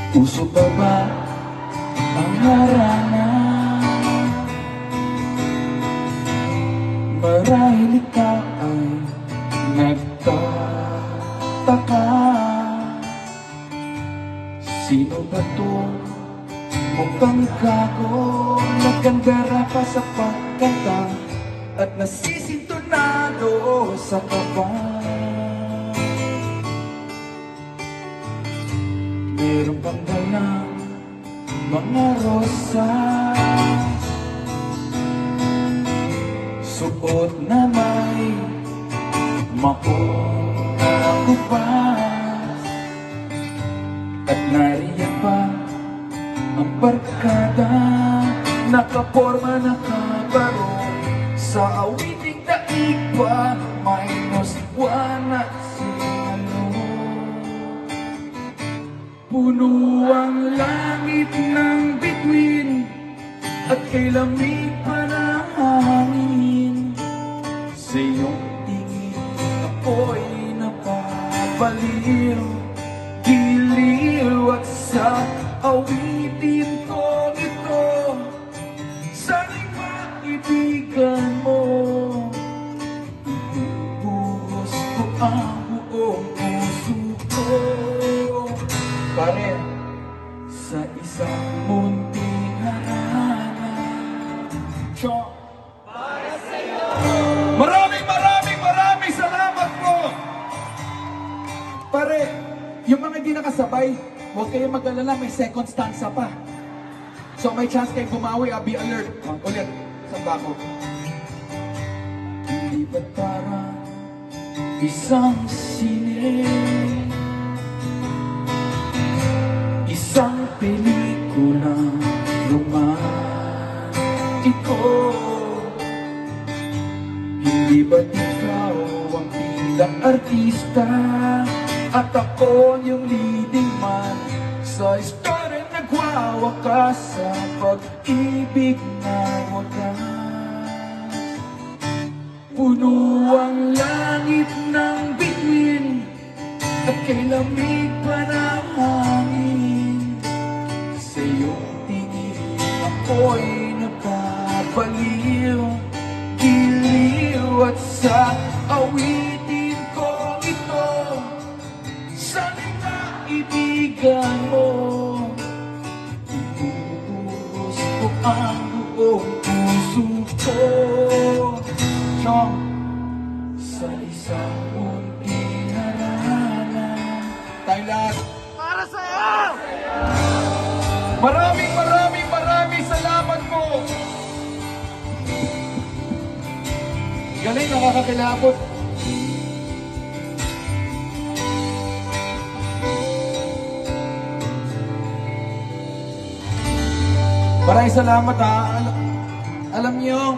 Puso pa ba ang harana? Marahil ikaw ay nagtataka, sino ba to? Mukhang gago, nagkandara pa sa pagkanta at nasisintonado sa kaba. Meron pang dalang mga rosas, suot na may maong kupas, at nariyan pa ang barkada, nakaporma, nakabarong sa awiting daig pa, minus one at sinalo. Puno ang langit ng bituin at kay lamig pa ng hangin. Sa iyong tingin ako'y napapaliw, giliw, at sa awitin ko ito, sana'y maibigan mo. Ibubuhos ko ang buong puso ko, pare, sa isang munting harana. Para sa'yo! Maraming salamat po! Pare, yung mga hindi nakasabay, huwag kayong mag-alala, may second stanza pa. So may chance kayo bumawi, be alert. Ulit, saan ba ako? Hindi ba't parang isang sine, isang pelikulang romantiko? Hindi ba't ikaw ang bilang artista at ako yung leading man sa istorya nagwawakas sa pag-ibig na wagas? Puno ang langit ng bituin at kay lamig pa ng hangin. Sa iyong tingin ako'y napapaliw, giliw, at sa awitin ko ito, sana'y maibigan mo. Ibubuhos ko ang buong puso ko, sa isang munting harana. Tayo lahat, para sa'yo! Maraming salamat po! Galing, nakakakilabot. Maraming salamat ha. Alam niyo,